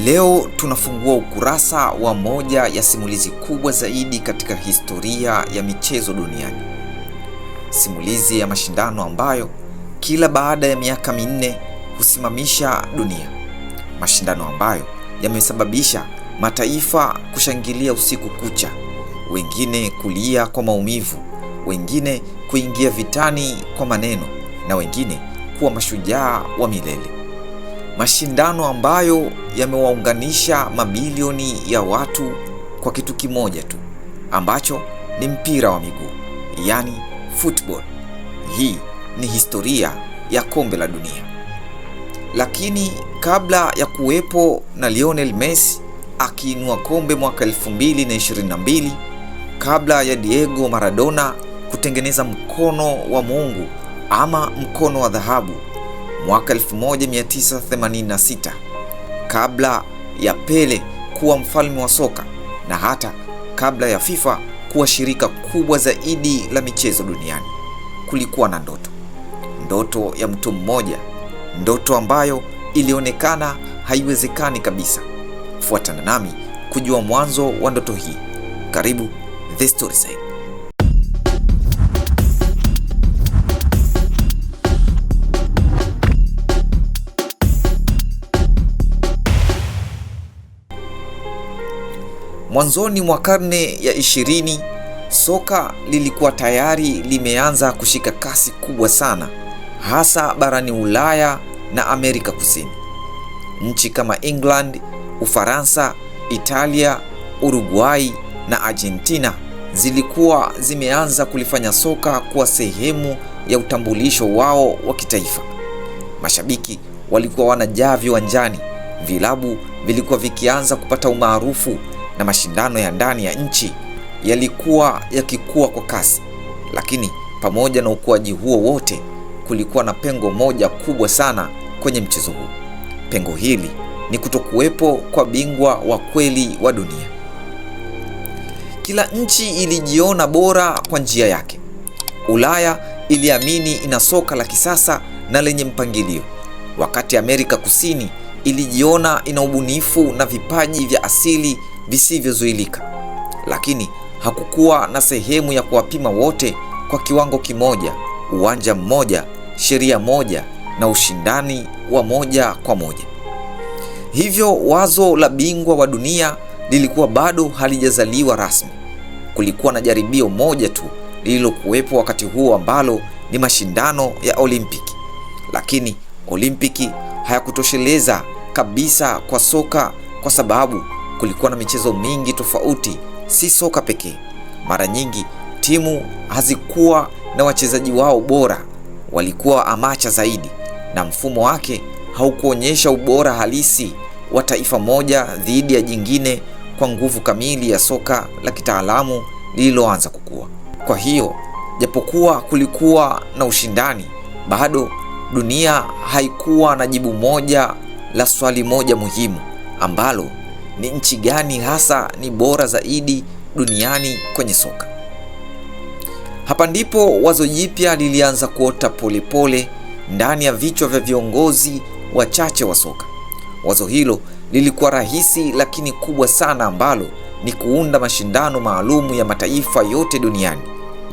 Leo tunafungua ukurasa wa moja ya simulizi kubwa zaidi katika historia ya michezo duniani. Simulizi ya mashindano ambayo kila baada ya miaka minne husimamisha dunia. Mashindano ambayo yamesababisha mataifa kushangilia usiku kucha, wengine kulia kwa maumivu, wengine kuingia vitani kwa maneno, na wengine kuwa mashujaa wa milele. Mashindano ambayo yamewaunganisha mabilioni ya watu kwa kitu kimoja tu, ambacho ni mpira wa miguu, yani football. Hii ni historia ya kombe la dunia. Lakini kabla ya kuwepo na Lionel Messi akiinua kombe mwaka 2022, kabla ya Diego Maradona kutengeneza mkono wa Mungu ama mkono wa dhahabu mwaka 1986, kabla ya Pele kuwa mfalme wa soka, na hata kabla ya FIFA kuwa shirika kubwa zaidi la michezo duniani, kulikuwa na ndoto ya mtu mmoja, ndoto ambayo ilionekana haiwezekani kabisa. Fuatana nami kujua mwanzo wa ndoto hii. Karibu The Storyside. Mwanzoni mwa karne ya 20, soka lilikuwa tayari limeanza kushika kasi kubwa sana, hasa barani Ulaya na Amerika Kusini. Nchi kama England, Ufaransa, Italia, Uruguay na Argentina zilikuwa zimeanza kulifanya soka kuwa sehemu ya utambulisho wao wa kitaifa. Mashabiki walikuwa wanajaa viwanjani, vilabu vilikuwa vikianza kupata umaarufu, na mashindano ya ndani ya nchi yalikuwa yakikua kwa kasi. Lakini pamoja na ukuaji huo wote, kulikuwa na pengo moja kubwa sana kwenye mchezo huu. Pengo hili ni kutokuwepo kwa bingwa wa kweli wa dunia. Kila nchi ilijiona bora kwa njia yake. Ulaya iliamini ina soka la kisasa na lenye mpangilio, wakati Amerika Kusini ilijiona ina ubunifu na vipaji vya asili visivyozuilika. Lakini hakukuwa na sehemu ya kuwapima wote kwa kiwango kimoja, uwanja mmoja, sheria moja na ushindani wa moja kwa moja. Hivyo wazo la bingwa wa dunia lilikuwa bado halijazaliwa rasmi. Kulikuwa na jaribio moja tu lililokuwepo wakati huo, ambalo ni mashindano ya Olimpiki. Lakini Olimpiki hayakutosheleza kabisa kwa soka, kwa sababu kulikuwa na michezo mingi tofauti, si soka pekee. Mara nyingi timu hazikuwa na wachezaji wao bora, walikuwa amacha zaidi, na mfumo wake haukuonyesha ubora halisi wa taifa moja dhidi ya jingine kwa nguvu kamili ya soka la kitaalamu lililoanza kukua. Kwa hiyo, japokuwa kulikuwa na ushindani, bado dunia haikuwa na jibu moja la swali moja muhimu, ambalo ni nchi gani hasa ni bora zaidi duniani kwenye soka. Hapa ndipo wazo jipya lilianza kuota polepole ndani ya vichwa vya viongozi wachache wa soka. Wazo hilo lilikuwa rahisi lakini kubwa sana, ambalo ni kuunda mashindano maalumu ya mataifa yote duniani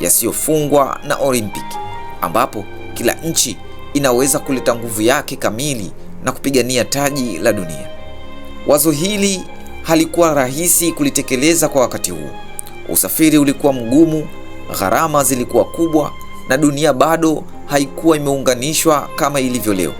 yasiyofungwa na Olimpiki, ambapo kila nchi inaweza kuleta nguvu yake kamili na kupigania taji la dunia. Wazo hili halikuwa rahisi kulitekeleza kwa wakati huo. Usafiri ulikuwa mgumu, gharama zilikuwa kubwa, na dunia bado haikuwa imeunganishwa kama ilivyo leo.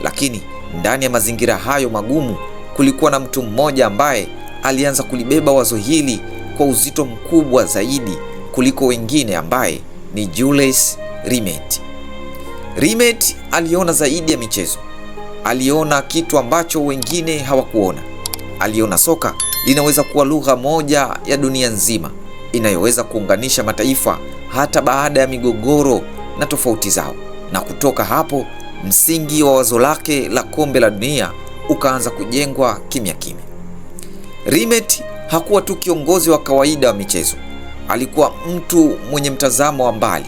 Lakini ndani ya mazingira hayo magumu, kulikuwa na mtu mmoja ambaye alianza kulibeba wazo hili kwa uzito mkubwa zaidi kuliko wengine, ambaye ni Jules Rimet. Rimet aliona zaidi ya michezo. Aliona kitu ambacho wengine hawakuona. Aliona soka linaweza kuwa lugha moja ya dunia nzima, inayoweza kuunganisha mataifa hata baada ya migogoro na tofauti zao. Na kutoka hapo, msingi wa wazo lake la kombe la dunia ukaanza kujengwa kimya kimya. Rimet hakuwa tu kiongozi wa kawaida wa michezo. Alikuwa mtu mwenye mtazamo wa mbali.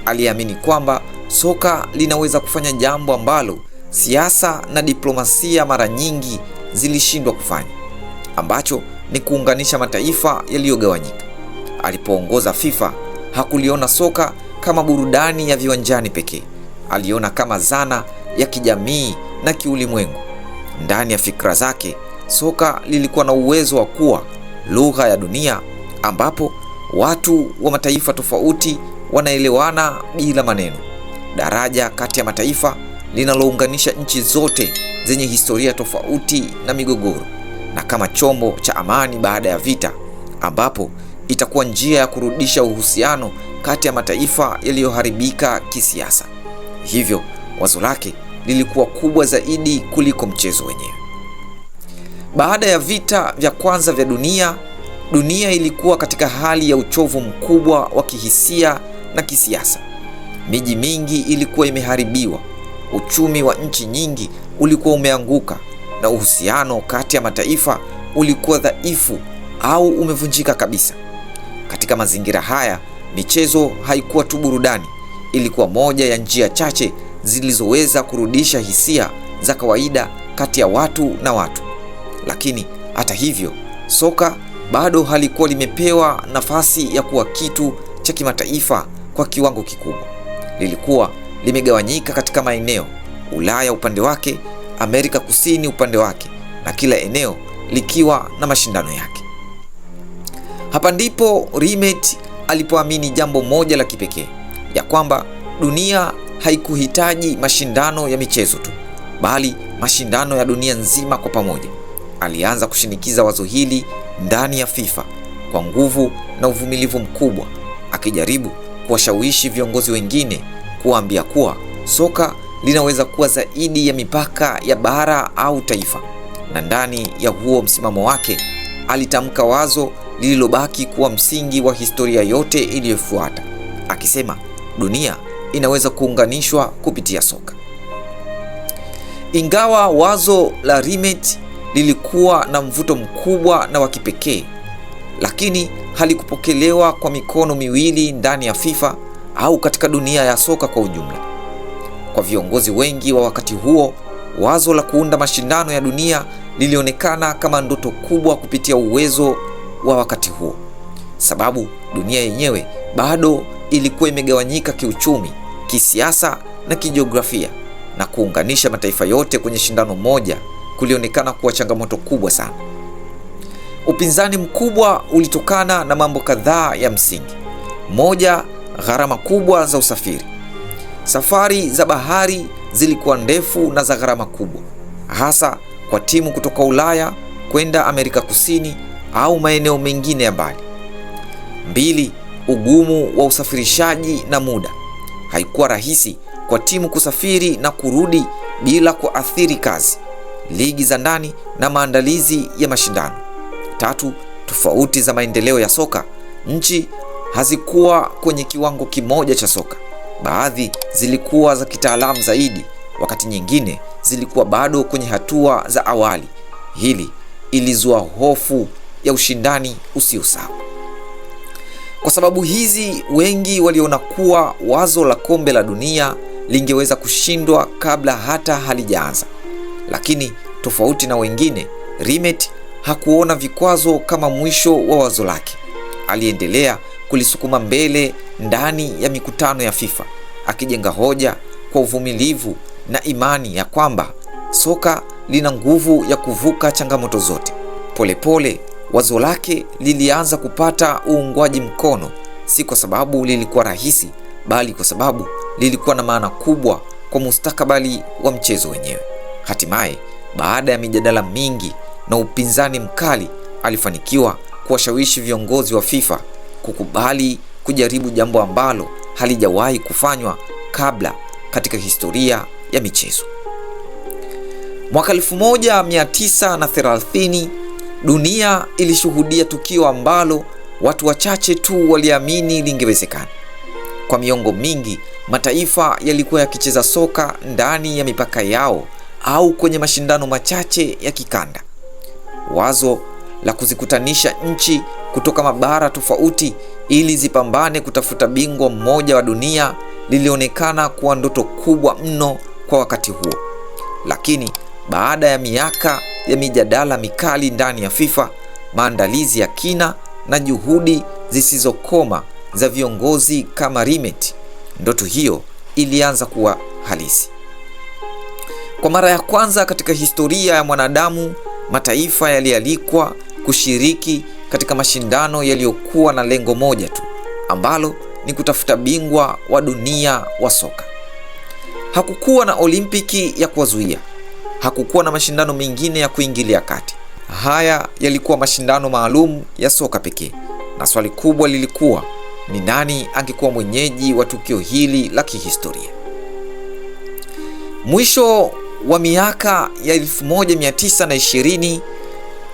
Aliamini kwamba soka linaweza kufanya jambo ambalo siasa na diplomasia mara nyingi zilishindwa kufanya, ambacho ni kuunganisha mataifa yaliyogawanyika. Alipoongoza FIFA, hakuliona soka kama burudani ya viwanjani pekee. Aliona kama zana ya kijamii na kiulimwengu. Ndani ya fikra zake, soka lilikuwa na uwezo wa kuwa lugha ya dunia, ambapo watu wa mataifa tofauti wanaelewana bila maneno. Daraja kati ya mataifa linalounganisha nchi zote zenye historia tofauti na migogoro, na kama chombo cha amani baada ya vita, ambapo itakuwa njia ya kurudisha uhusiano kati ya mataifa yaliyoharibika kisiasa. Hivyo wazo lake lilikuwa kubwa zaidi kuliko mchezo wenyewe. Baada ya vita vya kwanza vya dunia ilikuwa katika hali ya uchovu mkubwa wa kihisia na kisiasa. Miji mingi ilikuwa imeharibiwa, uchumi wa nchi nyingi ulikuwa umeanguka, na uhusiano kati ya mataifa ulikuwa dhaifu au umevunjika kabisa. Katika mazingira haya, michezo haikuwa tu burudani, ilikuwa moja ya njia chache zilizoweza kurudisha hisia za kawaida kati ya watu na watu. Lakini hata hivyo, soka bado halikuwa limepewa nafasi ya kuwa kitu cha kimataifa kwa kiwango kikubwa. Lilikuwa limegawanyika katika maeneo, Ulaya upande wake, Amerika Kusini upande wake, na kila eneo likiwa na mashindano yake. Hapa ndipo Rimet alipoamini jambo moja la kipekee, ya kwamba dunia haikuhitaji mashindano ya michezo tu, bali mashindano ya dunia nzima kwa pamoja. Alianza kushinikiza wazo hili ndani ya FIFA kwa nguvu na uvumilivu mkubwa, akijaribu kuwashawishi viongozi wengine kuambia kuwa soka linaweza kuwa zaidi ya mipaka ya bara au taifa. Na ndani ya huo msimamo wake, alitamka wazo lililobaki kuwa msingi wa historia yote iliyofuata, akisema dunia inaweza kuunganishwa kupitia soka. Ingawa wazo la Rimet lilikuwa na mvuto mkubwa na wa kipekee, lakini halikupokelewa kwa mikono miwili ndani ya FIFA au katika dunia ya soka kwa ujumla. Kwa viongozi wengi wa wakati huo, wazo la kuunda mashindano ya dunia lilionekana kama ndoto kubwa kupitia uwezo wa wakati huo, sababu dunia yenyewe bado ilikuwa imegawanyika kiuchumi, kisiasa na kijiografia, na kuunganisha mataifa yote kwenye shindano moja kulionekana kuwa changamoto kubwa sana. Upinzani mkubwa ulitokana na mambo kadhaa ya msingi. Moja, gharama kubwa za usafiri. Safari za bahari zilikuwa ndefu na za gharama kubwa, hasa kwa timu kutoka Ulaya kwenda Amerika Kusini au maeneo mengine ya mbali. Mbili, ugumu wa usafirishaji na muda. Haikuwa rahisi kwa timu kusafiri na kurudi bila kuathiri kazi, ligi za ndani na maandalizi ya mashindano. Tatu, tofauti za maendeleo ya soka. Nchi hazikuwa kwenye kiwango kimoja cha soka. Baadhi zilikuwa za kitaalamu zaidi, wakati nyingine zilikuwa bado kwenye hatua za awali. Hili ilizua hofu ya ushindani usio sawa. Kwa sababu hizi, wengi waliona kuwa wazo la kombe la dunia lingeweza kushindwa kabla hata halijaanza. Lakini tofauti na wengine, Rimet hakuona vikwazo kama mwisho wa wazo lake. Aliendelea kulisukuma mbele ndani ya mikutano ya FIFA, akijenga hoja kwa uvumilivu na imani ya kwamba soka lina nguvu ya kuvuka changamoto zote. Polepole wazo lake lilianza kupata uungwaji mkono, si kwa sababu lilikuwa rahisi, bali kwa sababu lilikuwa na maana kubwa kwa mustakabali wa mchezo wenyewe. Hatimaye, baada ya mijadala mingi na upinzani mkali, alifanikiwa kuwashawishi viongozi wa FIFA kukubali kujaribu jambo ambalo halijawahi kufanywa kabla katika historia ya michezo. Mwaka 1930 dunia ilishuhudia tukio ambalo watu wachache tu waliamini lingewezekana. Kwa miongo mingi, mataifa yalikuwa yakicheza soka ndani ya mipaka yao au kwenye mashindano machache ya kikanda. Wazo la kuzikutanisha nchi kutoka mabara tofauti ili zipambane kutafuta bingwa mmoja wa dunia lilionekana kuwa ndoto kubwa mno kwa wakati huo. Lakini baada ya miaka ya mijadala mikali ndani ya FIFA, maandalizi ya kina na juhudi zisizokoma za viongozi kama Rimet, ndoto hiyo ilianza kuwa halisi. Kwa mara ya kwanza katika historia ya mwanadamu, mataifa yalialikwa kushiriki katika mashindano yaliyokuwa na lengo moja tu, ambalo ni kutafuta bingwa wa dunia wa soka. Hakukuwa na Olimpiki ya kuwazuia, hakukuwa na mashindano mengine ya kuingilia kati. Haya yalikuwa mashindano maalum ya soka pekee, na swali kubwa lilikuwa ni nani angekuwa mwenyeji wa tukio hili la kihistoria. Mwisho wa miaka ya 1920,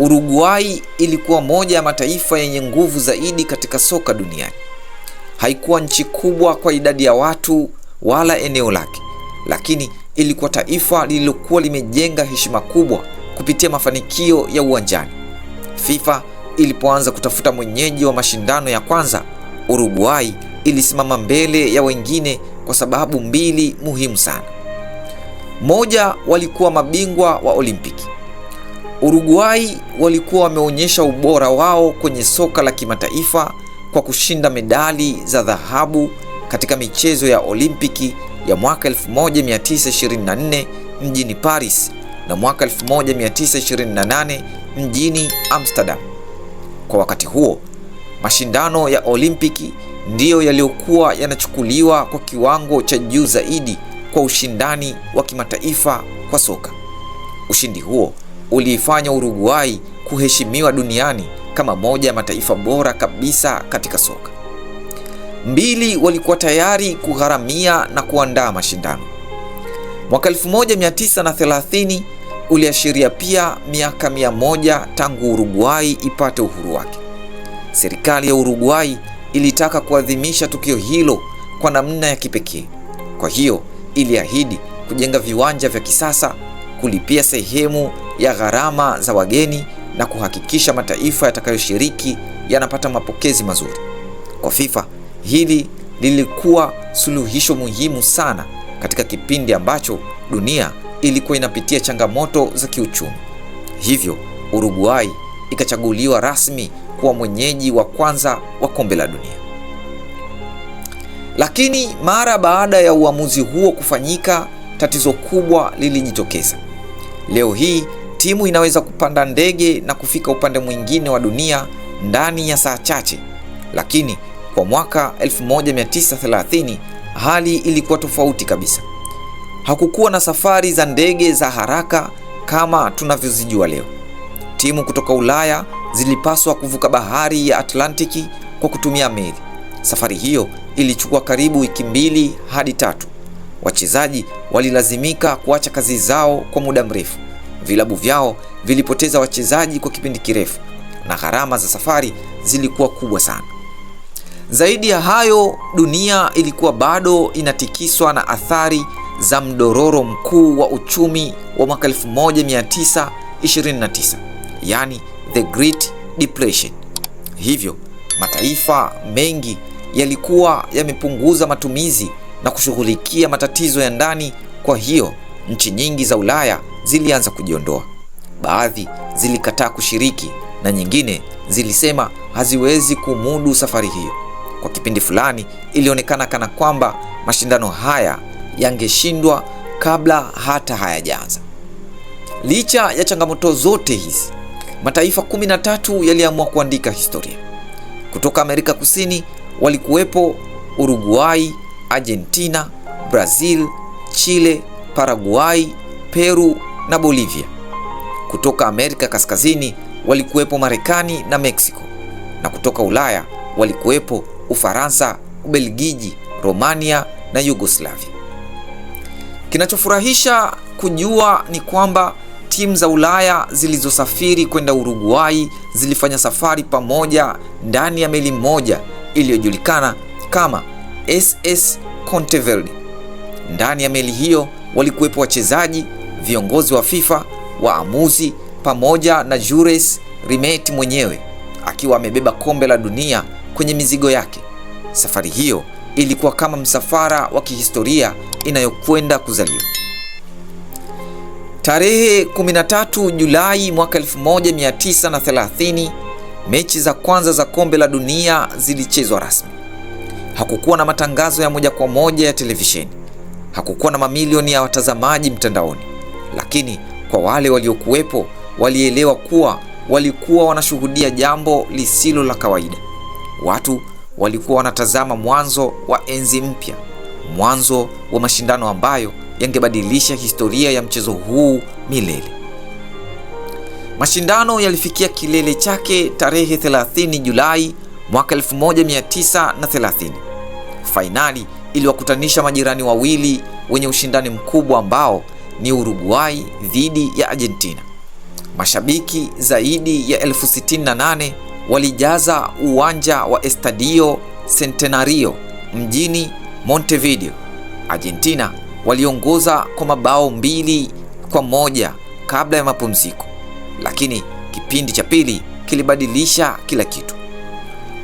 Uruguay ilikuwa moja ya mataifa yenye nguvu zaidi katika soka duniani. Haikuwa nchi kubwa kwa idadi ya watu wala eneo lake, lakini ilikuwa taifa lililokuwa limejenga heshima kubwa kupitia mafanikio ya uwanjani. FIFA ilipoanza kutafuta mwenyeji wa mashindano ya kwanza, Uruguay ilisimama mbele ya wengine kwa sababu mbili muhimu sana. Moja, walikuwa mabingwa wa Olimpiki. Uruguay walikuwa wameonyesha ubora wao kwenye soka la kimataifa kwa kushinda medali za dhahabu katika michezo ya Olimpiki ya mwaka 1924 mjini Paris na mwaka 1928 mjini Amsterdam. Kwa wakati huo, mashindano ya Olimpiki ndiyo yaliyokuwa yanachukuliwa kwa kiwango cha juu zaidi kwa ushindani wa kimataifa kwa soka. Ushindi huo uliifanya Uruguay kuheshimiwa duniani kama moja ya mataifa bora kabisa katika soka. Mbili, walikuwa tayari kugharamia na kuandaa mashindano. Mwaka 1930 uliashiria pia miaka 100 tangu Uruguay ipate uhuru wake. Serikali ya Uruguay ilitaka kuadhimisha tukio hilo kwa namna ya kipekee. Kwa hiyo iliahidi kujenga viwanja vya kisasa, kulipia sehemu ya gharama za wageni na kuhakikisha mataifa yatakayoshiriki yanapata mapokezi mazuri. Kwa FIFA, hili lilikuwa suluhisho muhimu sana katika kipindi ambacho dunia ilikuwa inapitia changamoto za kiuchumi. Hivyo Uruguay ikachaguliwa rasmi kuwa mwenyeji wa kwanza wa kombe la dunia. Lakini mara baada ya uamuzi huo kufanyika, tatizo kubwa lilijitokeza. Leo hii timu inaweza kupanda ndege na kufika upande mwingine wa dunia ndani ya saa chache, lakini kwa mwaka 1930 hali ilikuwa tofauti kabisa. Hakukuwa na safari za ndege za haraka kama tunavyozijua leo. Timu kutoka Ulaya zilipaswa kuvuka bahari ya Atlantiki kwa kutumia meli. Safari hiyo ilichukua karibu wiki 2 hadi 3. Wachezaji walilazimika kuacha kazi zao kwa muda mrefu. Vilabu vyao vilipoteza wachezaji kwa kipindi kirefu na gharama za safari zilikuwa kubwa sana. Zaidi ya hayo, dunia ilikuwa bado inatikiswa na athari za mdororo mkuu wa uchumi wa mwaka 1929, yani the Great Depression. Hivyo mataifa mengi yalikuwa yamepunguza matumizi na kushughulikia matatizo ya ndani. Kwa hiyo nchi nyingi za Ulaya zilianza kujiondoa. Baadhi zilikataa kushiriki na nyingine zilisema haziwezi kumudu safari hiyo. Kwa kipindi fulani ilionekana kana kwamba mashindano haya yangeshindwa kabla hata hayajaanza. Licha ya changamoto zote hizi, mataifa 13 yaliamua kuandika historia. Kutoka Amerika Kusini walikuwepo Uruguay, Argentina, Brazil, Chile, Paraguay, Peru na Bolivia. Kutoka Amerika Kaskazini walikuwepo Marekani na Mexico, na kutoka Ulaya walikuwepo Ufaransa, Ubelgiji, Romania na Yugoslavia. Kinachofurahisha kujua ni kwamba timu za Ulaya zilizosafiri kwenda Uruguay zilifanya safari pamoja ndani ya meli moja iliyojulikana kama SS Contevelde. Ndani ya meli hiyo walikuwepo wachezaji, viongozi wa FIFA, waamuzi pamoja na Jules Rimet mwenyewe akiwa amebeba kombe la dunia kwenye mizigo yake. Safari hiyo ilikuwa kama msafara wa kihistoria inayokwenda kuzaliwa. Tarehe 13 Julai mwaka 1930, mechi za kwanza za kombe la dunia zilichezwa rasmi. Hakukuwa na matangazo ya moja kwa moja ya televisheni. Hakukuwa na mamilioni ya watazamaji mtandaoni. Lakini kwa wale waliokuwepo, walielewa kuwa walikuwa wanashuhudia jambo lisilo la kawaida. Watu walikuwa wanatazama mwanzo wa enzi mpya, mwanzo wa mashindano ambayo yangebadilisha historia ya mchezo huu milele. Mashindano yalifikia kilele chake tarehe 30 Julai mwaka 1930. Fainali iliwakutanisha majirani wawili wenye ushindani mkubwa ambao ni Uruguay dhidi ya Argentina. Mashabiki zaidi ya 68,000 walijaza uwanja wa Estadio Centenario mjini Montevideo. Argentina waliongoza kwa mabao 2-1 kabla ya mapumziko, lakini kipindi cha pili kilibadilisha kila kitu.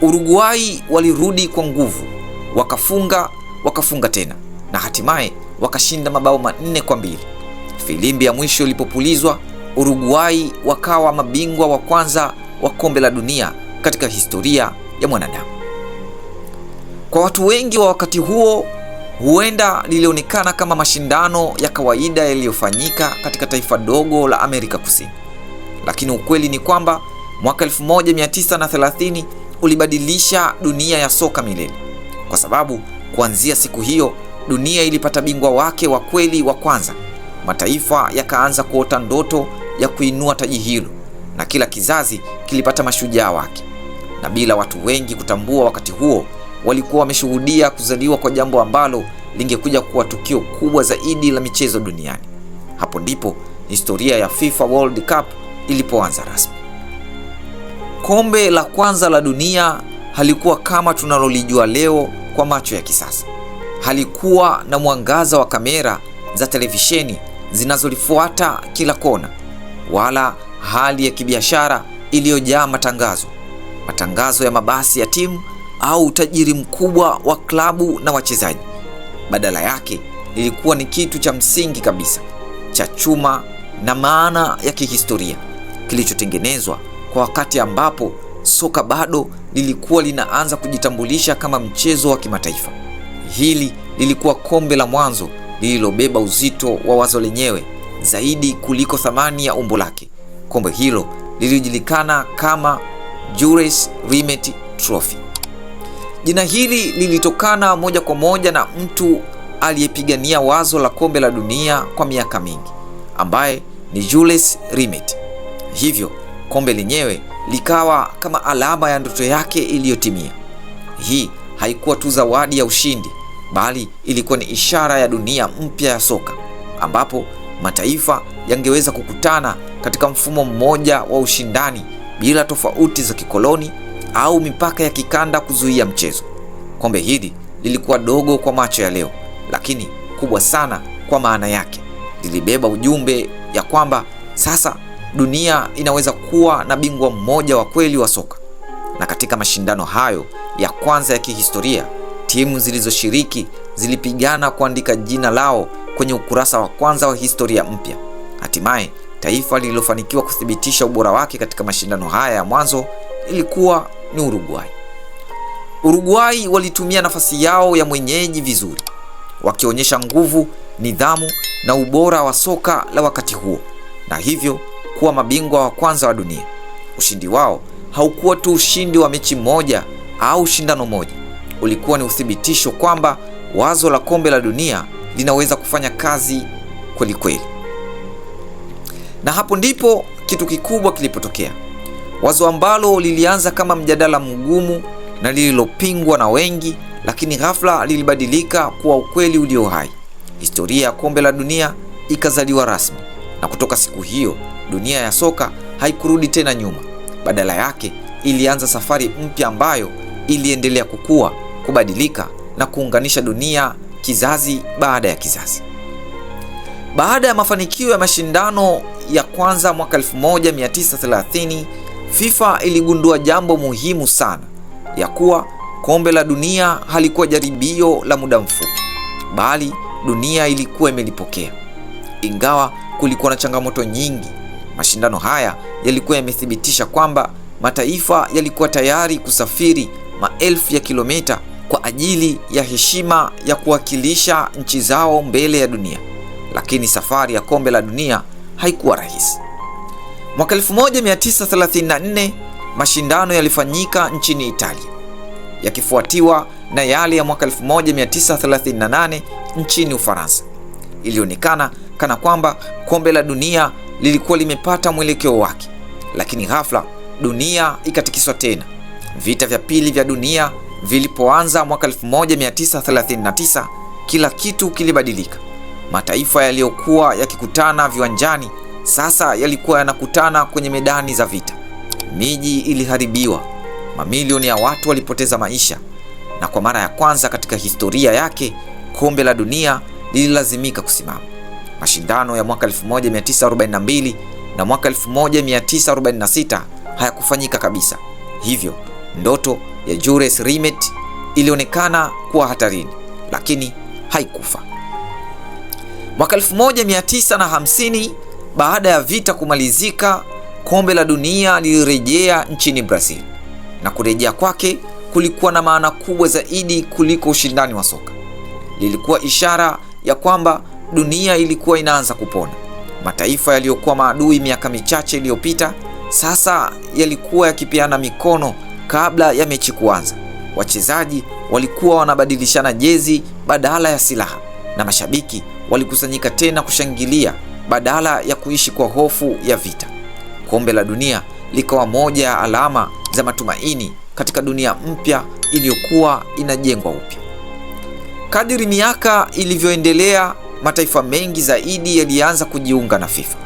Uruguay walirudi kwa nguvu, wakafunga tena na hatimaye wakashinda mabao 4-2. Filimbi ya mwisho ilipopulizwa, Uruguay wakawa mabingwa wa kwanza wa kombe la dunia katika historia ya mwanadamu. Kwa watu wengi wa wakati huo, huenda lilionekana kama mashindano ya kawaida yaliyofanyika katika taifa dogo la Amerika Kusini. Lakini ukweli ni kwamba mwaka 1930 ulibadilisha dunia ya soka milele, kwa sababu kuanzia siku hiyo dunia ilipata bingwa wake wa kweli wa kwanza. Mataifa yakaanza kuota ndoto ya kuinua taji hilo, na kila kizazi kilipata mashujaa wake. Na bila watu wengi kutambua, wakati huo walikuwa wameshuhudia kuzaliwa kwa jambo ambalo lingekuja kuwa tukio kubwa zaidi la michezo duniani. Hapo ndipo historia ya FIFA World Cup ilipoanza rasmi. Kombe la kwanza la dunia halikuwa kama tunalolijua leo kwa macho ya kisasa. Halikuwa na mwangaza wa kamera za televisheni zinazolifuata kila kona, wala hali ya kibiashara iliyojaa matangazo ya mabasi ya timu au utajiri mkubwa wa klabu na wachezaji. Badala yake lilikuwa ni kitu cha msingi kabisa, cha chuma na maana ya kihistoria, kilichotengenezwa kwa wakati ambapo soka bado lilikuwa linaanza kujitambulisha kama mchezo wa kimataifa. Hili lilikuwa kombe la mwanzo lililobeba uzito wa wazo lenyewe zaidi kuliko thamani ya umbo lake. Kombe hilo lilijulikana kama Jules Rimet Trophy. Jina hili lilitokana moja kwa moja na mtu aliyepigania wazo la kombe la dunia kwa miaka mingi, ambaye ni Jules Rimet. Hivyo kombe lenyewe likawa kama alama ya ndoto yake iliyotimia. Hii haikuwa tu zawadi ya ushindi, bali ilikuwa ni ishara ya dunia mpya ya soka, ambapo mataifa yangeweza kukutana katika mfumo mmoja wa ushindani bila tofauti za kikoloni au mipaka ya kikanda kuzuia mchezo. Kombe hili lilikuwa dogo kwa macho ya leo, lakini kubwa sana kwa maana yake. Lilibeba ujumbe ya kwamba sasa dunia inaweza kuwa na bingwa mmoja wa kweli wa soka. Na katika mashindano hayo ya kwanza ya kihistoria, timu zilizoshiriki zilipigana kuandika jina lao kwenye ukurasa wa kwanza wa historia mpya. Hatimaye taifa lililofanikiwa kuthibitisha ubora wake katika mashindano haya ya mwanzo ilikuwa ni Uruguay. Uruguay walitumia nafasi yao ya mwenyeji vizuri, wakionyesha nguvu, nidhamu na ubora wa soka la wakati huo, na hivyo kuwa mabingwa wa kwanza wa dunia. Ushindi wao haukuwa tu ushindi wa mechi moja au shindano moja. Ulikuwa ni uthibitisho kwamba wazo la kombe la dunia linaweza kufanya kazi kweli kweli. Na hapo ndipo kitu kikubwa kilipotokea. Wazo ambalo lilianza kama mjadala mgumu na lililopingwa na wengi, lakini ghafla lilibadilika kuwa ukweli ulio hai. Historia ya kombe la dunia ikazaliwa rasmi, na kutoka siku hiyo dunia ya soka haikurudi tena nyuma. Badala yake ilianza safari mpya ambayo iliendelea kukua, kubadilika na kuunganisha dunia kizazi baada ya kizazi. Baada ya mafanikio ya mashindano ya kwanza mwaka 1930, FIFA iligundua jambo muhimu sana, ya kuwa kombe la dunia halikuwa jaribio la muda mfupi, bali dunia ilikuwa imelipokea. Ingawa kulikuwa na changamoto nyingi. Mashindano haya yalikuwa yamethibitisha kwamba mataifa yalikuwa tayari kusafiri maelfu ya kilomita kwa ajili ya heshima ya kuwakilisha nchi zao mbele ya dunia. Lakini safari ya kombe la dunia haikuwa rahisi. Mwaka 1934 mashindano yalifanyika nchini Italia, yakifuatiwa na yale ya mwaka 1938 nchini Ufaransa. Ilionekana kana kwamba kombe la dunia lilikuwa limepata mwelekeo wake, lakini ghafla dunia ikatikiswa tena. Vita vya pili vya dunia vilipoanza mwaka 1939, kila kitu kilibadilika. Mataifa yaliyokuwa yakikutana viwanjani sasa yalikuwa yanakutana kwenye medani za vita. Miji iliharibiwa, mamilioni ya watu walipoteza maisha, na kwa mara ya kwanza katika historia yake kombe la dunia lililazimika kusimama. Mashindano ya mwaka 1942 na mwaka 1946 hayakufanyika kabisa. Hivyo ndoto ya Jules Rimet ilionekana kuwa hatarini, lakini haikufa. Mwaka 1950, baada ya vita kumalizika, kombe la dunia lilirejea nchini Brazil, na kurejea kwake kulikuwa na maana kubwa zaidi kuliko ushindani wa soka. Lilikuwa ishara ya kwamba dunia ilikuwa inaanza kupona. Mataifa yaliyokuwa maadui miaka michache iliyopita sasa yalikuwa yakipeana mikono kabla ya mechi kuanza. Wachezaji walikuwa wanabadilishana jezi badala ya silaha, na mashabiki walikusanyika tena kushangilia badala ya kuishi kwa hofu ya vita. Kombe la dunia likawa moja ya alama za matumaini katika dunia mpya iliyokuwa inajengwa upya. Kadiri miaka ilivyoendelea, mataifa mengi zaidi yalianza kujiunga na FIFA.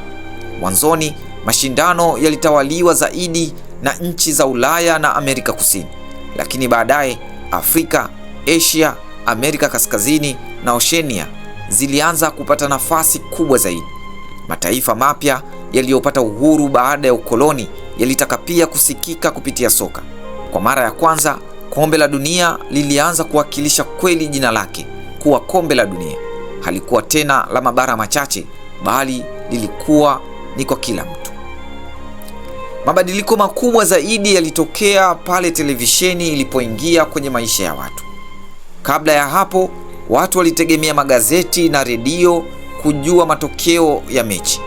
Mwanzoni mashindano yalitawaliwa zaidi na nchi za Ulaya na Amerika Kusini, lakini baadaye Afrika, Asia, Amerika Kaskazini na Oceania zilianza kupata nafasi kubwa zaidi. Mataifa mapya yaliyopata uhuru baada ya ukoloni yalitaka pia kusikika kupitia soka. Kwa mara ya kwanza, kombe la dunia lilianza kuwakilisha kweli jina lake kuwa kombe la dunia. Halikuwa tena la mabara machache, bali lilikuwa ni kwa kila mtu. Mabadiliko makubwa zaidi yalitokea pale televisheni ilipoingia kwenye maisha ya watu. Kabla ya hapo, watu walitegemea magazeti na redio kujua matokeo ya mechi,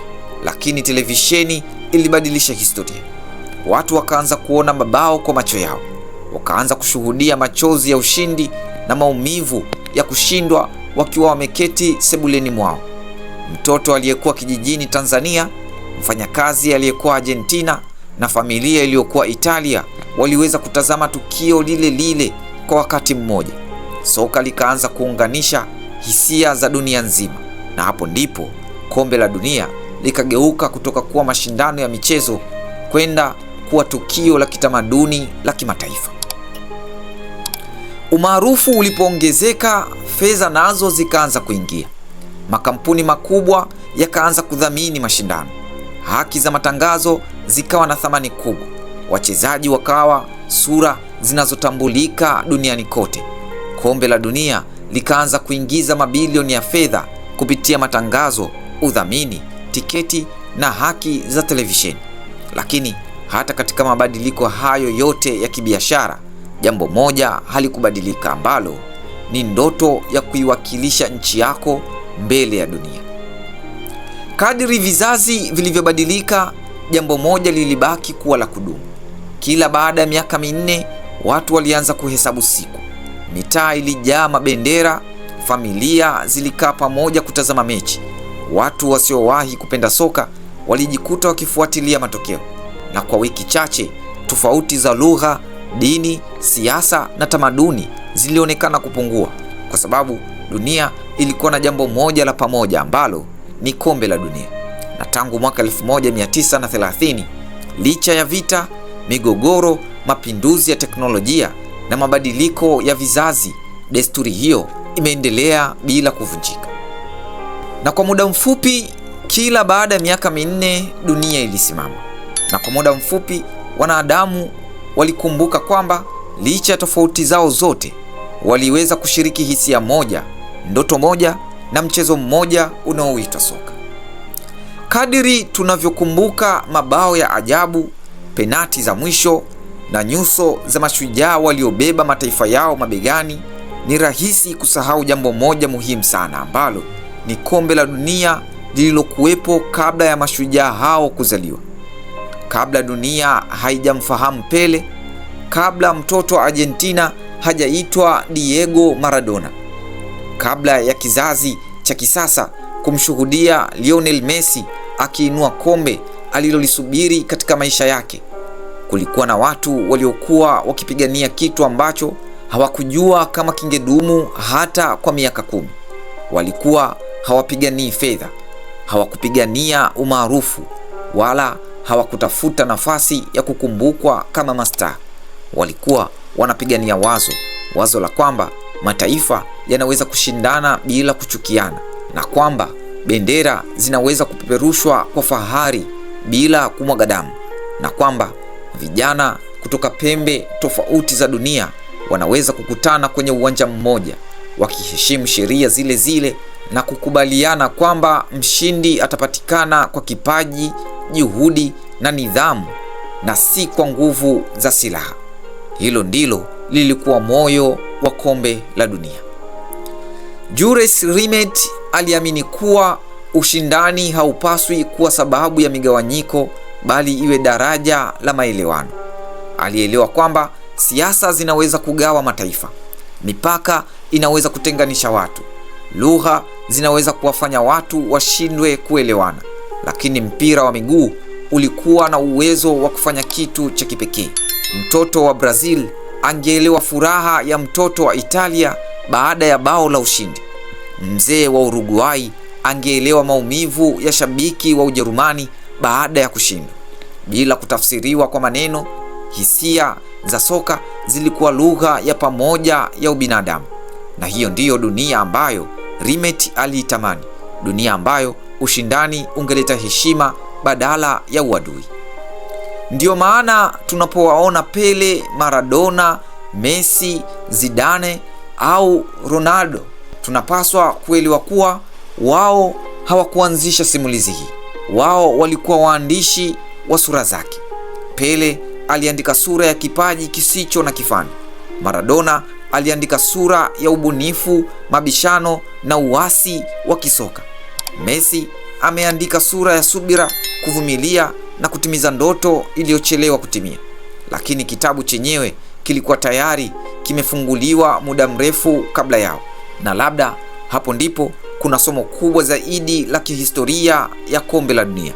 lakini televisheni ilibadilisha historia. Watu wakaanza kuona mabao kwa macho yao, wakaanza kushuhudia machozi ya ushindi na maumivu ya kushindwa wakiwa wameketi sebuleni mwao. Mtoto aliyekuwa kijijini Tanzania, mfanyakazi aliyekuwa Argentina na familia iliyokuwa Italia waliweza kutazama tukio lile lile kwa wakati mmoja. Soka likaanza kuunganisha hisia za dunia nzima, na hapo ndipo kombe la dunia likageuka kutoka kuwa mashindano ya michezo kwenda kuwa tukio la kitamaduni la kimataifa. Umaarufu ulipoongezeka, fedha nazo zikaanza kuingia. Makampuni makubwa yakaanza kudhamini mashindano. Haki za matangazo zikawa na thamani kubwa. Wachezaji wakawa sura zinazotambulika duniani kote. Kombe la dunia likaanza kuingiza mabilioni ya fedha kupitia matangazo, udhamini, tiketi na haki za televisheni. Lakini hata katika mabadiliko hayo yote ya kibiashara, jambo moja halikubadilika, ambalo ni ndoto ya kuiwakilisha nchi yako mbele ya dunia. Kadiri vizazi vilivyobadilika, jambo moja lilibaki kuwa la kudumu. Kila baada ya miaka minne, watu walianza kuhesabu siku. Mitaa ilijaa mabendera, familia zilikaa pamoja kutazama mechi. Watu wasiowahi kupenda soka walijikuta wakifuatilia matokeo, na kwa wiki chache tofauti za lugha, dini, siasa na tamaduni zilionekana kupungua, kwa sababu dunia ilikuwa na jambo moja la pamoja ambalo ni kombe la dunia. Na tangu mwaka 1930, licha ya vita, migogoro, mapinduzi ya teknolojia na mabadiliko ya vizazi, desturi hiyo imeendelea bila kuvunjika. Na kwa muda mfupi, kila baada ya miaka minne dunia ilisimama. Na kwa muda mfupi wanadamu walikumbuka kwamba licha ya tofauti zao zote, waliweza kushiriki hisia moja, ndoto moja na mchezo mmoja unaoitwa soka. Kadiri tunavyokumbuka mabao ya ajabu, penati za mwisho na nyuso za mashujaa waliobeba mataifa yao mabegani, ni rahisi kusahau jambo moja muhimu sana, ambalo ni kombe la dunia lililokuwepo kabla ya mashujaa hao kuzaliwa. Kabla dunia haijamfahamu Pele, kabla mtoto wa Argentina hajaitwa Diego Maradona, kabla ya kizazi cha kisasa kumshuhudia Lionel Messi akiinua kombe alilolisubiri katika maisha yake, kulikuwa na watu waliokuwa wakipigania kitu ambacho hawakujua kama kingedumu hata kwa miaka 10. Walikuwa hawapiganii fedha, hawakupigania umaarufu, wala hawakutafuta nafasi ya kukumbukwa kama mastaa. Walikuwa wanapigania wazo la kwamba mataifa yanaweza kushindana bila kuchukiana, na kwamba bendera zinaweza kupeperushwa kwa fahari bila kumwaga damu, na kwamba vijana kutoka pembe tofauti za dunia wanaweza kukutana kwenye uwanja mmoja, wakiheshimu sheria zile zile na kukubaliana kwamba mshindi atapatikana kwa kipaji, juhudi na nidhamu, na si kwa nguvu za silaha. Hilo ndilo lilikuwa moyo wa kombe la dunia. Jules Rimet aliamini kuwa ushindani haupaswi kuwa sababu ya migawanyiko, bali iwe daraja la maelewano. Alielewa kwamba siasa zinaweza kugawa mataifa, mipaka inaweza kutenganisha watu, lugha zinaweza kuwafanya watu washindwe kuelewana, lakini mpira wa miguu ulikuwa na uwezo wa kufanya kitu cha kipekee. Mtoto wa Brazil angeelewa furaha ya mtoto wa Italia baada ya bao la ushindi. Mzee wa Uruguay angeelewa maumivu ya shabiki wa Ujerumani baada ya kushindwa. Bila kutafsiriwa kwa maneno, hisia za soka zilikuwa lugha ya pamoja ya ubinadamu. Na hiyo ndiyo dunia ambayo Rimet aliitamani, dunia ambayo ushindani ungeleta heshima badala ya uadui. Ndiyo maana tunapowaona Pele, Maradona, Messi, Zidane au Ronaldo, tunapaswa kuelewa kuwa wao hawakuanzisha simulizi hii. Wao walikuwa waandishi wa sura zake. Pele aliandika sura ya kipaji kisicho na kifani. Maradona aliandika sura ya ubunifu, mabishano na uasi wa kisoka. Messi ameandika sura ya subira, kuvumilia na kutimiza ndoto iliyochelewa kutimia. Lakini kitabu chenyewe kilikuwa tayari kimefunguliwa muda mrefu kabla yao. Na labda hapo ndipo kuna somo kubwa zaidi la kihistoria ya kombe la dunia,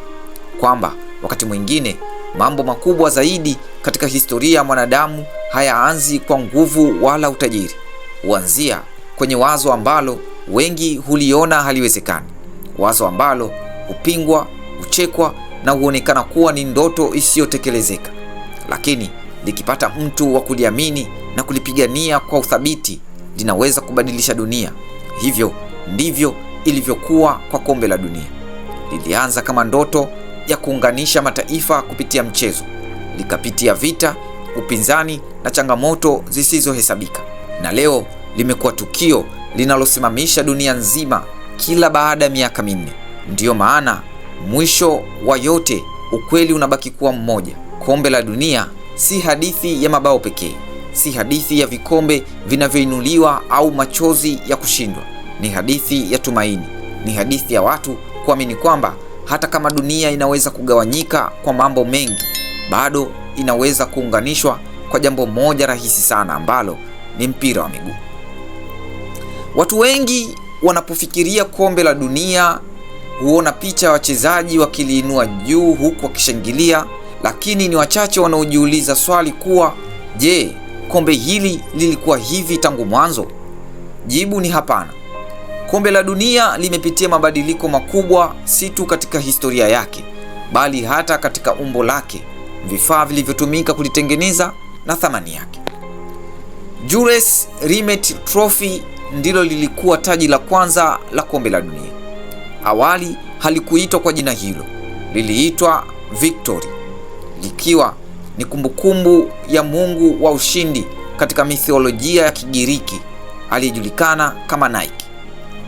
kwamba wakati mwingine mambo makubwa zaidi katika historia ya mwanadamu hayaanzi kwa nguvu wala utajiri. Huanzia kwenye wazo ambalo wengi huliona haliwezekani, wazo ambalo hupingwa, huchekwa na huonekana kuwa ni ndoto isiyotekelezeka. Lakini likipata mtu wa kuliamini na kulipigania kwa uthabiti, linaweza kubadilisha dunia. Hivyo ndivyo ilivyokuwa kwa kombe la dunia. Lilianza kama ndoto ya kuunganisha mataifa kupitia mchezo, likapitia vita, upinzani na changamoto zisizohesabika, na leo limekuwa tukio linalosimamisha dunia nzima kila baada ya miaka 4. Ndiyo maana mwisho wa yote ukweli unabaki kuwa mmoja. Kombe la dunia si hadithi ya mabao pekee, si hadithi ya vikombe vinavyoinuliwa au machozi ya kushindwa. Ni hadithi ya tumaini, ni hadithi ya watu kuamini kwamba hata kama dunia inaweza kugawanyika kwa mambo mengi, bado inaweza kuunganishwa kwa jambo moja rahisi sana, ambalo ni mpira wa miguu. Watu wengi wanapofikiria kombe la dunia huona picha ya wachezaji wakiliinua juu huku wakishangilia, lakini ni wachache wanaojiuliza swali kuwa, je, kombe hili lilikuwa hivi tangu mwanzo? Jibu ni hapana. Kombe la dunia limepitia mabadiliko makubwa, si tu katika historia yake, bali hata katika umbo lake, vifaa vilivyotumika kulitengeneza na thamani yake. Jules Rimet Trophy ndilo lilikuwa taji la kwanza la kombe la dunia. Awali halikuitwa kwa jina hilo, liliitwa Victory, likiwa ni kumbukumbu ya mungu wa ushindi katika mitholojia ya Kigiriki aliyejulikana kama Nike.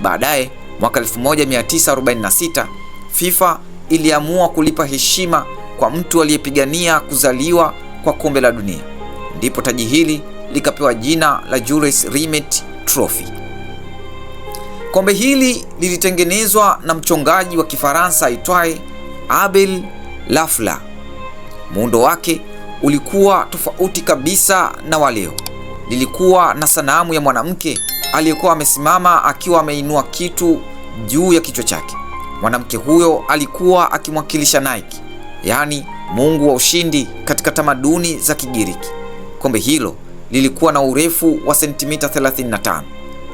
Baadaye mwaka 1946 FIFA iliamua kulipa heshima kwa mtu aliyepigania kuzaliwa kwa kombe la dunia. Ndipo taji hili likapewa jina la Jules Rimet Trophy. Kombe hili lilitengenezwa na mchongaji wa Kifaransa aitwaye Abel Lafleur. Muundo wake ulikuwa tofauti kabisa na wa leo. Lilikuwa na sanamu ya mwanamke aliyekuwa amesimama akiwa ameinua kitu juu ya kichwa chake. Mwanamke huyo alikuwa akimwakilisha Nike, yaani mungu wa ushindi katika tamaduni za Kigiriki. Kombe hilo lilikuwa na urefu wa sentimita 35.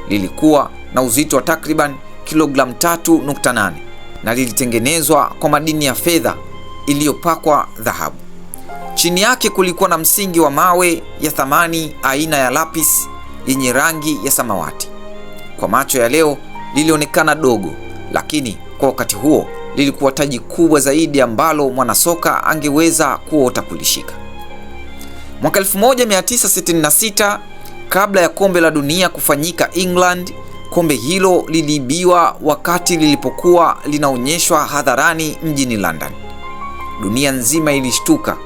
Lilikuwa na uzito wa takriban kilogramu 3.8 na lilitengenezwa kwa madini ya fedha iliyopakwa dhahabu. Chini yake kulikuwa na msingi wa mawe ya thamani aina ya lapis yenye rangi ya samawati. Kwa macho ya leo lilionekana dogo, lakini kwa wakati huo lilikuwa taji kubwa zaidi ambalo mwanasoka angeweza kuota kulishika. Mwaka 1966, kabla ya kombe la dunia kufanyika England, kombe hilo liliibiwa wakati lilipokuwa linaonyeshwa hadharani mjini London. Dunia nzima ilishtuka.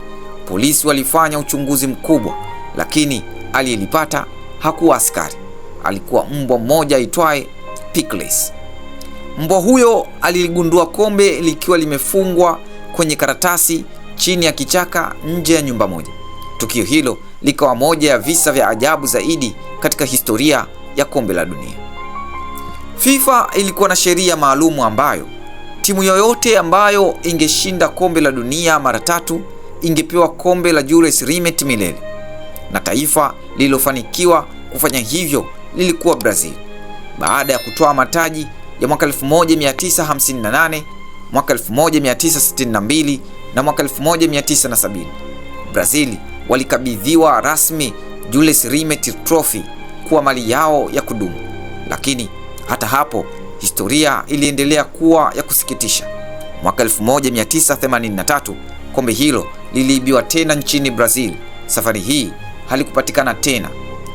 Polisi walifanya uchunguzi mkubwa, lakini aliyelipata hakuwa askari. Alikuwa mbwa mmoja aitwaye Pickles. Mbwa huyo aliligundua kombe likiwa limefungwa kwenye karatasi chini ya kichaka nje ya nyumba moja. Tukio hilo likawa moja ya visa vya ajabu zaidi katika historia ya kombe la dunia. FIFA ilikuwa na sheria maalumu ambayo timu yoyote ambayo ingeshinda kombe la dunia mara 3 ingepewa kombe la Jules Rimet milele. Na taifa lililofanikiwa kufanya hivyo lilikuwa Brazil. Baada ya kutoa mataji ya mwaka 1958, mwaka 1962 na mwaka 1970, Brazil walikabidhiwa rasmi Jules Rimet Trophy kuwa mali yao ya kudumu. Lakini hata hapo historia iliendelea kuwa ya kusikitisha. Mwaka 1983 kombe hilo liliibiwa tena nchini Brazil. Safari hii halikupatikana tena.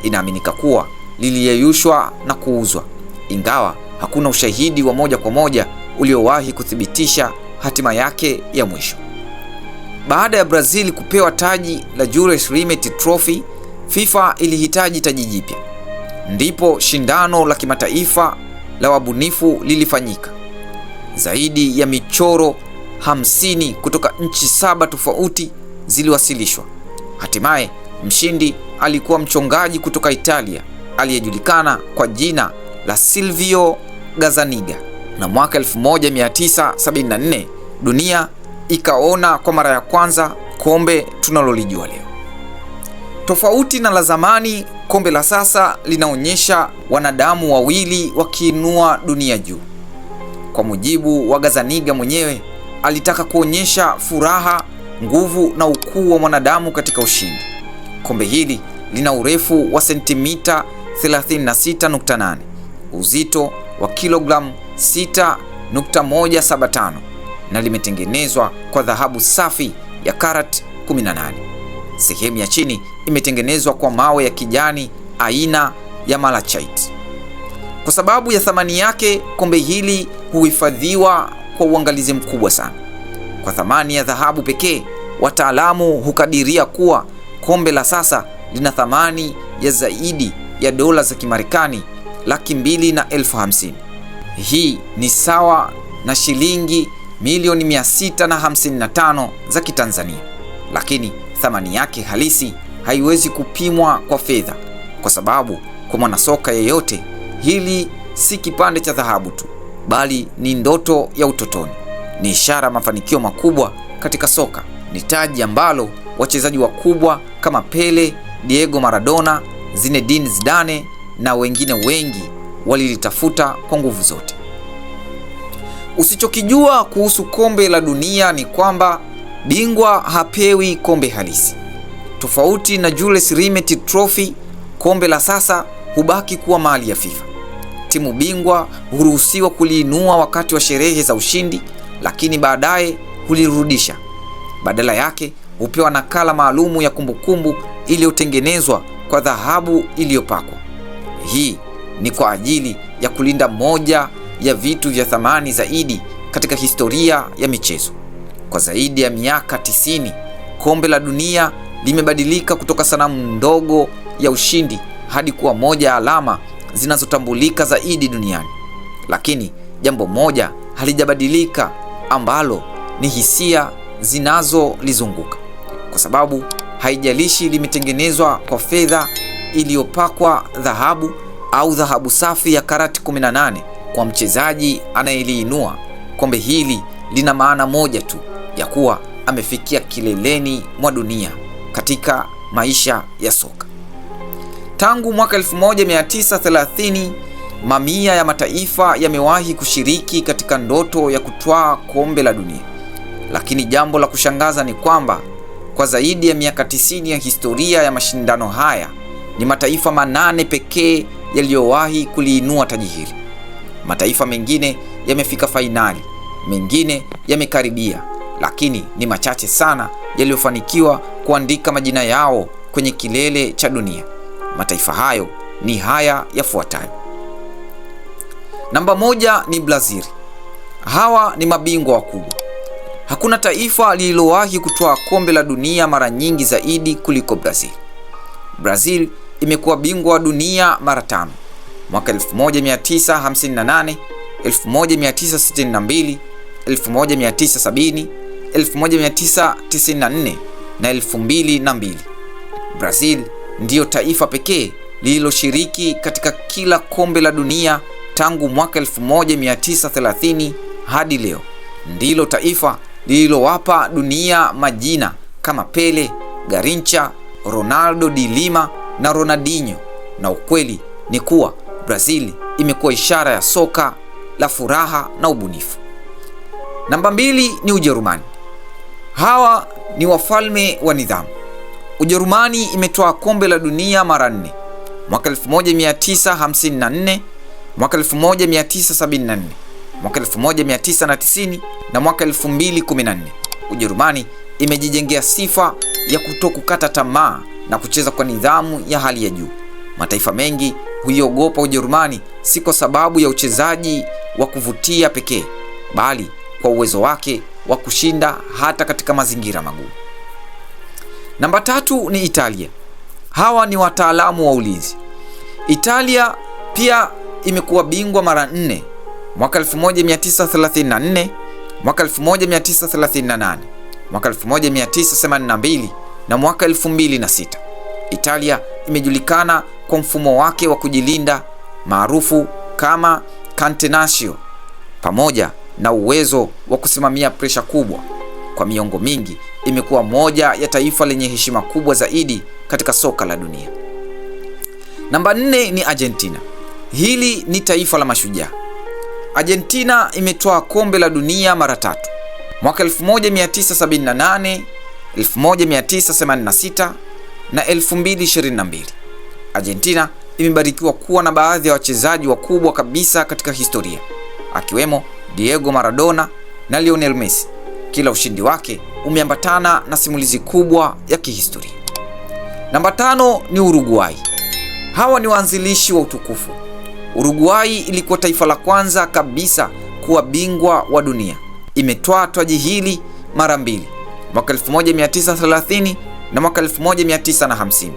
Inaaminika kuwa liliyeyushwa na kuuzwa, ingawa hakuna ushahidi wa moja kwa moja uliowahi kuthibitisha hatima yake ya mwisho. Baada ya Brazil kupewa taji la Jules Rimet Trophy, FIFA ilihitaji taji jipya. Ndipo shindano la kimataifa la wabunifu lilifanyika. Zaidi ya michoro 50 kutoka nchi 7 tofauti ziliwasilishwa. Hatimaye mshindi alikuwa mchongaji kutoka Italia aliyejulikana kwa jina la Silvio Gazzaniga. Na mwaka 1974 dunia ikaona kwa mara ya kwanza kombe tunalolijua leo. Tofauti na la zamani, kombe la sasa linaonyesha wanadamu wawili wakiinua dunia juu. Kwa mujibu wa Gazzaniga mwenyewe, alitaka kuonyesha furaha, nguvu na ukuu wa mwanadamu katika ushindi. Kombe hili lina urefu wa sentimita 36.8, uzito wa kilogramu 6.175 na limetengenezwa kwa dhahabu safi ya karat 18. Sehemu ya chini imetengenezwa kwa mawe ya kijani aina ya malachite. Kwa sababu ya thamani yake, kombe hili huhifadhiwa kwa uangalizi mkubwa sana. Kwa thamani ya dhahabu pekee, wataalamu hukadiria kuwa kombe la sasa lina thamani ya zaidi ya dola za Kimarekani 250,000. Hii ni sawa na shilingi milioni 655 za Kitanzania. Lakini thamani yake halisi haiwezi kupimwa kwa fedha, kwa sababu kwa mwanasoka yeyote hili si kipande cha dhahabu tu, bali ni ndoto ya utotoni. Ni ishara mafanikio makubwa katika soka. Ni taji ambalo wachezaji wakubwa kama Pele, Diego Maradona, Zinedine Zidane na wengine wengi walilitafuta kwa nguvu zote. Usichokijua kuhusu kombe la dunia ni kwamba bingwa hapewi kombe halisi. Tofauti na Jules Rimet Trophy, kombe la sasa hubaki kuwa mali ya FIFA. Timu bingwa huruhusiwa kuliinua wakati wa sherehe za ushindi, lakini baadaye hulirudisha. Badala yake hupewa nakala maalumu ya kumbukumbu iliyotengenezwa kwa dhahabu iliyopakwa. Hii ni kwa ajili ya kulinda moja ya vitu vya thamani zaidi katika historia ya michezo. Kwa zaidi ya miaka 90, kombe la dunia limebadilika kutoka sanamu ndogo ya ushindi hadi kuwa moja ya alama zinazotambulika zaidi duniani. Lakini jambo moja halijabadilika, ambalo ni hisia zinazolizunguka. Kwa sababu haijalishi limetengenezwa kwa fedha iliyopakwa dhahabu au dhahabu safi ya karati 18, kwa mchezaji anayeliinua kombe hili lina maana moja tu, ya kuwa amefikia kileleni mwa dunia katika maisha ya soka. Tangu mwaka 1930, mamia ya mataifa yamewahi kushiriki katika ndoto ya kutwaa kombe la dunia. Lakini jambo la kushangaza ni kwamba kwa zaidi ya miaka 90 ya historia ya mashindano haya, ni mataifa 8 pekee yaliyowahi kuliinua taji hili. Mataifa mengine yamefika fainali, mengine yamekaribia, lakini ni machache sana yaliyofanikiwa kuandika majina yao kwenye kilele cha dunia. Mataifa hayo ni haya yafuatayo. Namba 1 ni Brazil. Hawa ni mabingwa wakubwa. Hakuna taifa lililowahi kutoa kombe la dunia mara nyingi zaidi kuliko Brazil. Brazil imekuwa bingwa wa dunia mara 5: mwaka 1958, 1962, 1970, 1994 na 2002. Brazil ndiyo taifa pekee lililoshiriki katika kila kombe la dunia tangu mwaka 1930 hadi leo. Ndilo taifa lililowapa dunia majina kama Pele, Garrincha, Ronaldo de Lima na Ronaldinho. Na ukweli ni kuwa Brazil imekuwa ishara ya soka la furaha na ubunifu. Namba 2 ni Ujerumani. Hawa ni wafalme wa nidhamu. Ujerumani imetoa kombe la dunia mara 4: mwaka 1954, mwaka 1974, mwaka 1990 na mwaka 2014. Ujerumani imejijengea sifa ya kutokukata tamaa na kucheza kwa nidhamu ya hali ya juu. Mataifa mengi huiogopa Ujerumani si kwa sababu ya uchezaji wa kuvutia pekee, bali kwa uwezo wake wa kushinda hata katika mazingira magumu. Namba 3 ni Italia. Hawa ni wataalamu wa ulinzi. Italia pia imekuwa bingwa mara 4: mwaka 1934, mwaka 1938, mwaka 1982 na mwaka 2006. Italia imejulikana kwa mfumo wake wa kujilinda maarufu kama catenaccio, pamoja na uwezo wa kusimamia presha kubwa. Kwa miongo mingi imekuwa moja ya taifa lenye heshima kubwa zaidi katika soka la dunia. Namba 4 ni Argentina. Hili ni taifa la mashujaa. Argentina imetoa kombe la dunia mara 3: mwaka 1978, 1986 na 2022. Argentina imebarikiwa kuwa na baadhi ya wachezaji wakubwa kabisa katika historia, akiwemo Diego Maradona na Lionel Messi. Kila ushindi wake umeambatana na simulizi kubwa ya kihistoria. Namba 5 ni Uruguay. Hawa ni waanzilishi wa utukufu. Uruguay ilikuwa taifa la kwanza kabisa kuwa bingwa wa dunia. Imetwaa taji hili mara 2: mwaka 1930 na mwaka 1950.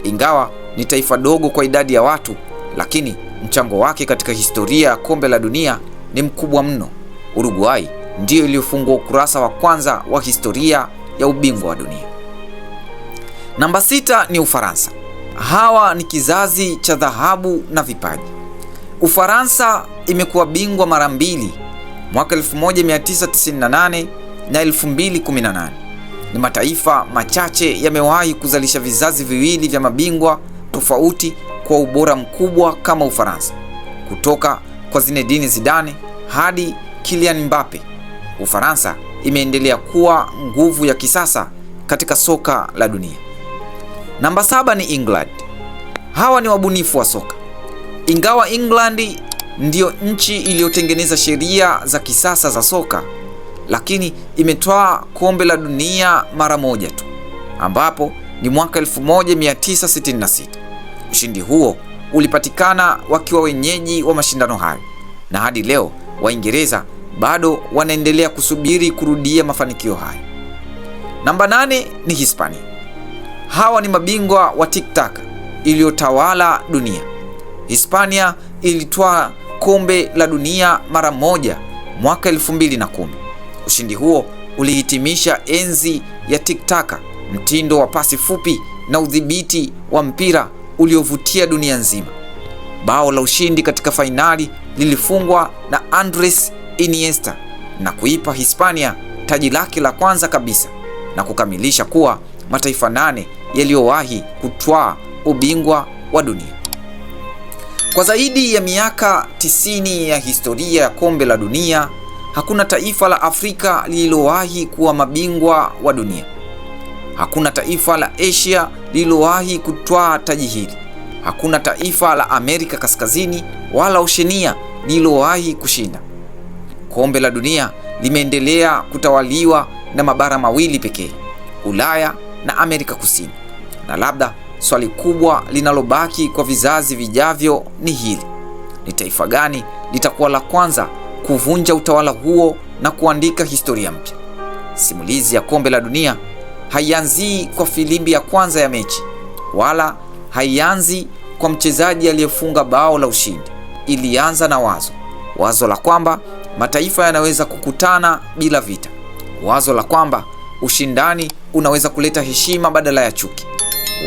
Ingawa ni taifa dogo kwa idadi ya watu, lakini mchango wake katika historia ya kombe la dunia ni mkubwa mno. Uruguay ndiyo iliyofungua ukurasa wa kwanza wa historia ya ubingwa wa dunia. Namba 6 ni Ufaransa. Hawa ni kizazi cha dhahabu na vipaji. Ufaransa imekuwa bingwa mara 2: mwaka 1998 na 2018. Ni mataifa machache yamewahi kuzalisha vizazi viwili vya mabingwa tofauti kwa ubora mkubwa kama Ufaransa. Kutoka kwa Zinedine Zidane hadi Kylian Mbappe, Ufaransa imeendelea kuwa nguvu ya kisasa katika soka la dunia. Namba 7 ni England. Hawa ni wabunifu wa soka. Ingawa England ndiyo nchi iliyotengeneza sheria za kisasa za soka, lakini imetoa kombe la dunia mara 1 tu, ambapo ni mwaka 1966. Ushindi huo ulipatikana wakiwa wenyeji wa mashindano hayo, na hadi leo Waingereza bado wanaendelea kusubiri kurudia mafanikio hayo. Namba 8 ni Hispania. Hawa ni mabingwa wa TikTok iliyotawala dunia. Hispania ilitwaa kombe la dunia mara moja mwaka 2010. Ushindi huo ulihitimisha enzi ya TikTok, mtindo wa pasi fupi na udhibiti wa mpira uliovutia dunia nzima. Bao la ushindi katika fainali lilifungwa na Andres Iniesta na kuipa Hispania taji lake la kwanza kabisa na kukamilisha kuwa mataifa 8 yaliyowahi kutwaa ubingwa wa dunia. Kwa zaidi ya miaka 90 ya historia ya kombe la dunia, hakuna taifa la Afrika lililowahi kuwa mabingwa wa dunia. Hakuna taifa la Asia lililowahi kutwaa taji hili. Hakuna taifa la Amerika Kaskazini wala Oceania lililowahi kushinda. Kombe la dunia limeendelea kutawaliwa na mabara mawili pekee, Ulaya na Amerika Kusini. Na labda swali kubwa linalobaki kwa vizazi vijavyo ni hili: ni taifa gani litakuwa la kwanza kuvunja utawala huo na kuandika historia mpya? Simulizi ya kombe la dunia haianzi kwa filimbi ya kwanza ya mechi, wala haianzi kwa mchezaji aliyefunga bao la ushindi. Ilianza na wazo la kwamba mataifa yanaweza kukutana bila vita, wazo la kwamba ushindani unaweza kuleta heshima badala ya chuki,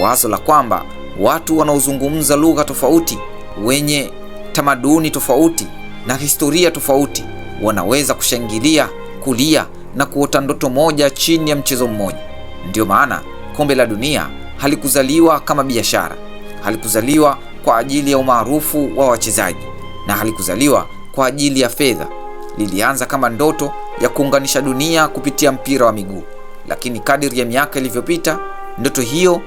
wazo la kwamba watu wanaozungumza lugha tofauti, wenye tamaduni tofauti na historia tofauti wanaweza kushangilia, kulia na kuota ndoto moja chini ya mchezo mmoja. Ndio maana kombe la dunia halikuzaliwa kama biashara, halikuzaliwa kwa ajili ya umaarufu wa wachezaji na halikuzaliwa kwa ajili ya fedha. Lilianza kama ndoto ya kuunganisha dunia kupitia mpira wa miguu, lakini kadiri ya miaka ilivyopita, ndoto hiyo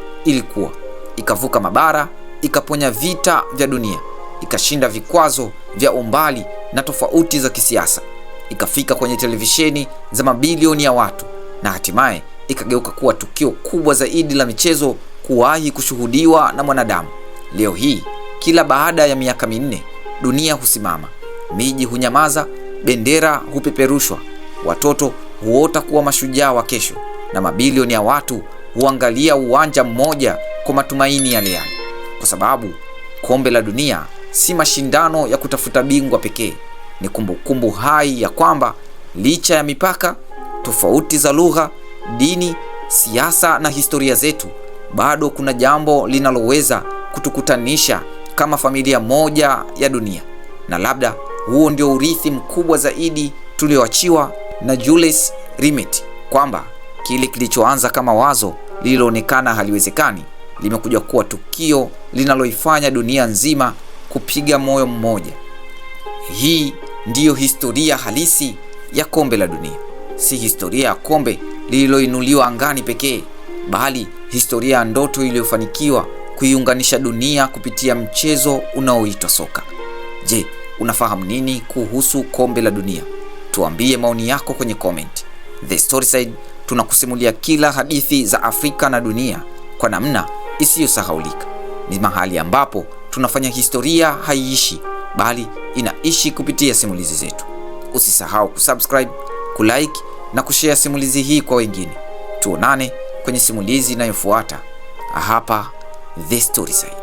ikavuka mabara, ikaponya vita vya dunia, ikashinda vikwazo vya umbali na tofauti za kisiasa, ikafika kwenye televisheni za mabilioni ya watu na hatimaye ikageuka kuwa tukio kubwa zaidi la michezo kuwahi kushuhudiwa na mwanadamu. Leo hii, kila baada ya miaka 4, dunia husimama, miji hunyamaza, bendera hupeperushwa, watoto huota kuwa mashujaa wa kesho na mabilioni ya watu huangalia uwanja mmoja kwa matumaini yale yale. Kwa sababu kombe la dunia si mashindano ya kutafuta bingwa pekee, ni kumbukumbu hai ya kwamba licha ya mipaka, tofauti za lugha, dini, siasa na historia zetu, bado kuna jambo linaloweza kutukutanisha kama familia moja ya dunia. Na labda huo ndio urithi mkubwa zaidi tulioachiwa na Jules Rimet, kwamba kile kilichoanza kama wazo lililoonekana haliwezekani limekuja kuwa tukio linaloifanya dunia nzima kupiga moyo mmoja. Hii ndiyo historia halisi ya kombe la dunia. Si historia ya kombe lililoinuliwa angani pekee, bali historia ya ndoto iliyofanikiwa kuiunganisha dunia kupitia mchezo unaoitwa soka. Je, unafahamu nini kuhusu kombe la dunia? Tuambie maoni yako kwenye comment. The Storyside tunakusimulia kila hadithi za Afrika na dunia kwa namna isiyosahaulika. Ni mahali ambapo tunafanya historia haiishi, bali inaishi kupitia simulizi zetu. Usisahau kusubscribe, kulike na kushare simulizi hii kwa wengine. Tuonane kwenye simulizi inayofuata hapa The Storyside.